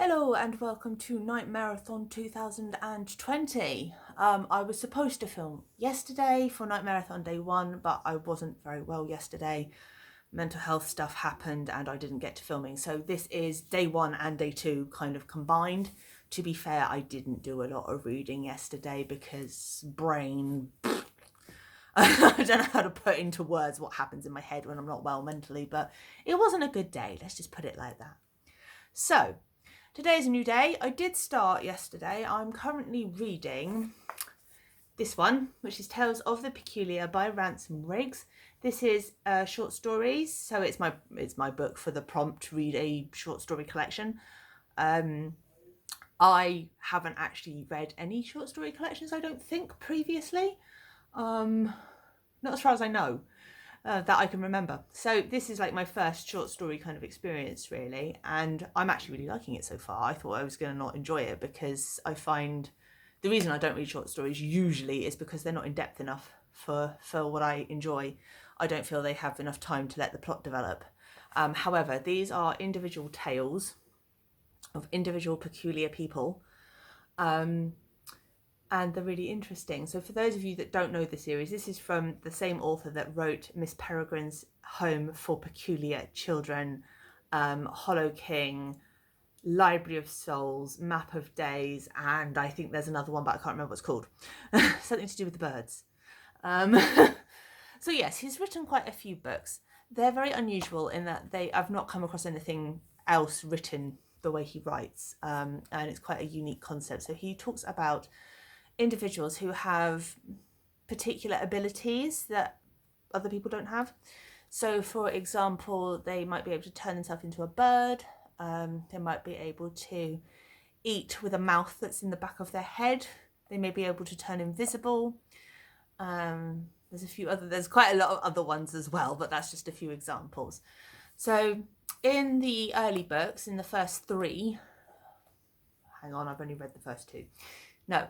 Hello and welcome to Nightmareathon 2020. I was supposed to film yesterday for Nightmareathon day 1, but I wasn't very well yesterday. Mental health stuff happened and I didn't get to filming. So this is day 1 and day 2 kind of combined. To be fair, I didn't do a lot of reading yesterday because brain... I don't know how to put into words what happens in my head when I'm not well mentally, but it wasn't a good day. Let's just put it like that. So, today is a new day. I did start yesterday. I'm currently reading this one, which is Tales of the Peculiar by Ransom Riggs. This is short stories, so it's my book for the prompt to read a short story collection. I haven't actually read any short story collections, I don't think, previously. Not as far as I know. That I can remember. So this is like my first short story kind of experience, really, and I'm actually really liking it so far. I thought I was going to not enjoy it because I find the reason I don't read short stories usually is because they're not in depth enough for what I enjoy. I don't feel they have enough time to let the plot develop. However, these are individual tales of individual peculiar people. And they're really interesting. So for those of you that don't know the series, this is from the same author that wrote Miss Peregrine's Home for Peculiar Children, Hollow King, Library of Souls, Map of Days, and I think there's another one, but I can't remember what it's called. Something to do with the birds. So yes, he's written quite a few books. They're very unusual in that I've not come across anything else written the way he writes, and it's quite a unique concept. So he talks about individuals who have particular abilities that other people don't have. So for example, they might be able to turn themselves into a bird. They might be able to eat with a mouth that's in the back of their head. They may be able to turn invisible. There's quite a lot of other ones as well, but that's just a few examples. So in the early books, in the first 3, hang on, I've only read the first 2. No,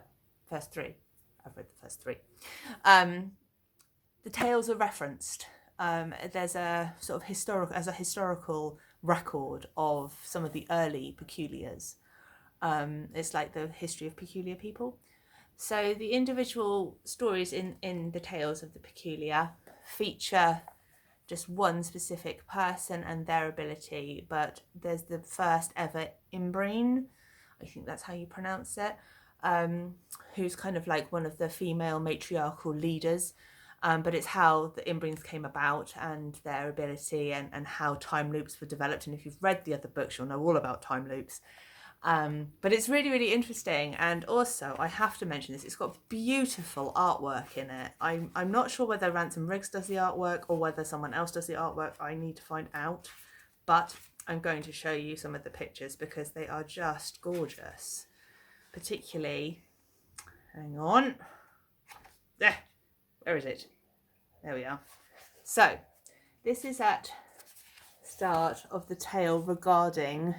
first 3. I've read the first 3. The tales are referenced. There's a sort of historical record of some of the early peculiars. It's like the history of peculiar people. So the individual stories in the tales of the peculiar feature just one specific person and their ability, but there's the first ever Imbrine, I think that's how you pronounce it, who's kind of like one of the female matriarchal leaders, but it's how the Imbrines came about and their ability and how time loops were developed. And if you've read the other books, you'll know all about time loops. But it's really, really interesting. And also, I have to mention this, it's got beautiful artwork in it. I'm not sure whether Ransom Riggs does the artwork or whether someone else does the artwork. I need to find out. But I'm going to show you some of the pictures because they are just gorgeous. Particularly, hang on, there, where is it? There we are. So this is at start of the tale regarding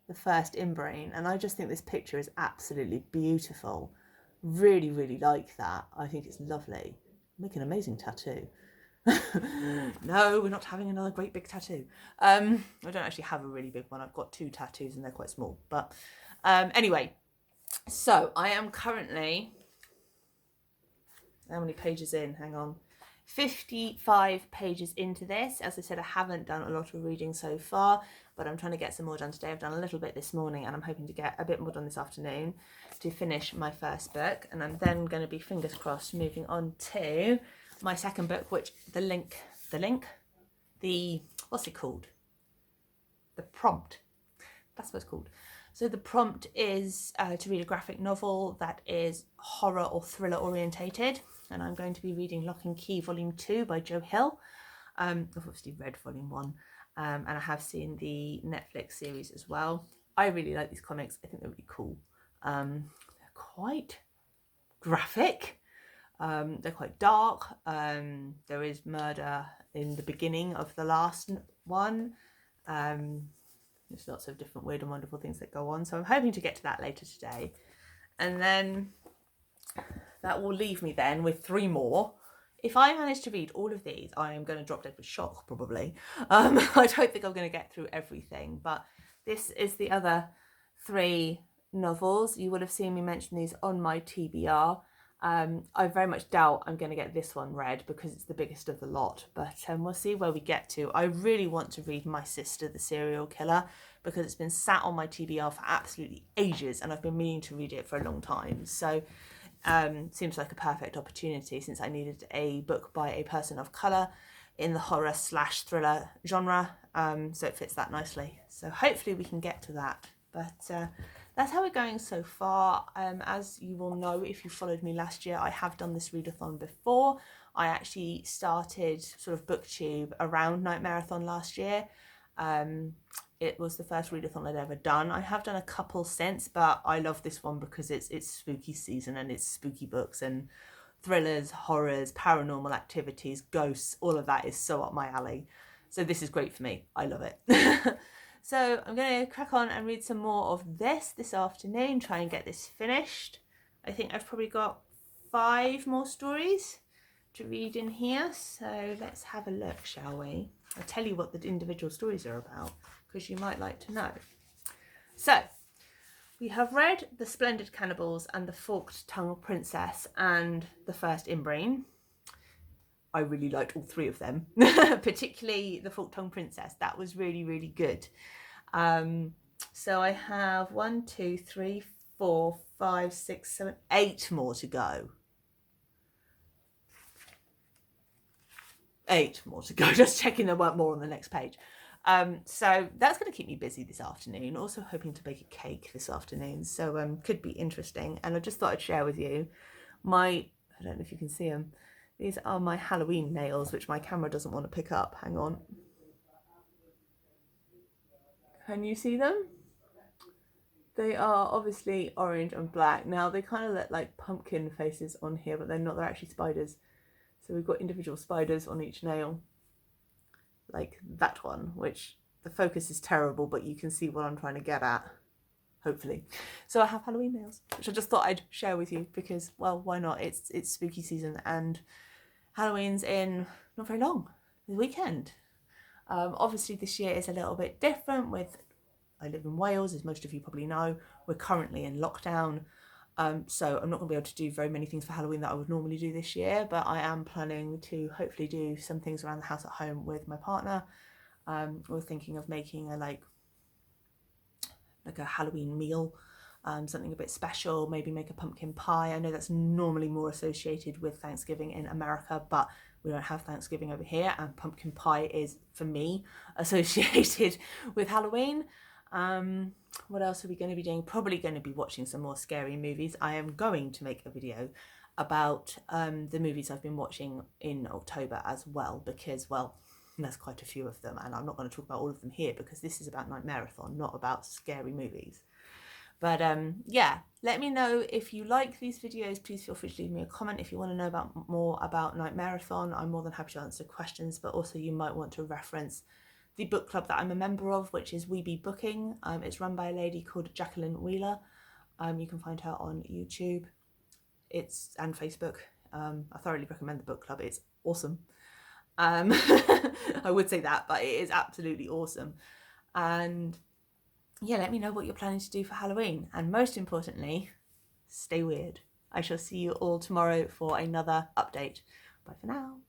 the first Imbrine, and I just think this picture is absolutely beautiful. Really, really like that. I think it's lovely. Make an amazing tattoo. No, we're not having another great big tattoo. I don't actually have a really big one. I've got 2 tattoos and they're quite small. But anyway, so I am currently, how many pages in? Hang on. 55 pages into this. As I said, I haven't done a lot of reading so far, but I'm trying to get some more done today. I've done a little bit this morning and I'm hoping to get a bit more done this afternoon to finish my first book. And I'm then going to be, fingers crossed, moving on to my second book, which what's it called? The prompt. That's what it's called. So the prompt is to read a graphic novel that is horror or thriller orientated. And I'm going to be reading Lock and Key Volume 2 by Joe Hill. I've obviously read Volume 1 and I have seen the Netflix series as well. I really like these comics. I think they're really cool. They're quite graphic. They're quite dark. There is murder in the beginning of the last one. There's lots of different weird and wonderful things that go on. So I'm hoping to get to that later today. And then that will leave me then with 3 more. If I manage to read all of these, I am going to drop dead with shock, probably. I don't think I'm going to get through everything. But this is the other 3 novels. You would have seen me mention these on my TBR. I very much doubt I'm going to get this one read because it's the biggest of the lot, but we'll see where we get to. I really want to read My Sister, the Serial Killer, because it's been sat on my TBR for absolutely ages and I've been meaning to read it for a long time. So seems like a perfect opportunity since I needed a book by a person of colour in the horror/thriller genre, so it fits that nicely. So hopefully we can get to that. But that's how we're going so far. As you will know, if you followed me last year, I have done this readathon before. I actually started sort of booktube around Nightmareathon last year. It was the first readathon I'd ever done. I have done a couple since, but I love this one because it's spooky season and it's spooky books and thrillers, horrors, paranormal activities, ghosts, all of that is so up my alley. So this is great for me. I love it. So I'm going to crack on and read some more of this afternoon, try and get this finished. I think I've probably got 5 more stories to read in here. So let's have a look, shall we? I'll tell you what the individual stories are about because you might like to know. So we have read The Splendid Cannibals and The Forked Tongue Princess and The First Inbrain. I really liked all 3 of them, particularly The Forked Tongue Princess. That was really, really good. So I have 1, 2, 3, 4, 5, 6, 7, 8 more to go. 8 more to go, just checking there weren't more on the next page. So that's going to keep me busy this afternoon. Also hoping to bake a cake this afternoon, so could be interesting. And I just thought I'd share with you I don't know if you can see them. These are my Halloween nails, which my camera doesn't want to pick up. Hang on. Can you see them? They are obviously orange and black. Now they kind of look like pumpkin faces on here, but they're not. They're actually spiders. So we've got individual spiders on each nail. Like that one, which the focus is terrible, but you can see what I'm trying to get at, hopefully. So I have Halloween nails, which I just thought I'd share with you because, well, why not? It's spooky season and Halloween's in not very long, the weekend. Obviously this year is a little bit different with, I live in Wales, as most of you probably know. We're currently in lockdown. So I'm not going to be able to do very many things for Halloween that I would normally do this year, but I am planning to hopefully do some things around the house at home with my partner. We're thinking of making like a Halloween meal, something a bit special, maybe make a pumpkin pie. I know that's normally more associated with Thanksgiving in America, but we don't have Thanksgiving over here, and pumpkin pie is, for me, associated with Halloween. What else are we going to be doing? Probably going to be watching some more scary movies. I am going to make a video about the movies I've been watching in October as well, because, well, there's quite a few of them, and I'm not going to talk about all of them here because this is about Nightmareathon, not about scary movies. But yeah, let me know if you like these videos. Please feel free to leave me a comment if you want to know more about Nightmareathon. I'm more than happy to answer questions, but also you might want to reference the book club that I'm a member of, which is We Be Booking. It's run by a lady called Jacqueline Wheeler. You can find her on YouTube and Facebook. I thoroughly recommend the book club. It's awesome. I would say that, but it is absolutely awesome. And yeah, let me know what you're planning to do for Halloween. And most importantly, stay weird. I shall see you all tomorrow for another update. Bye for now.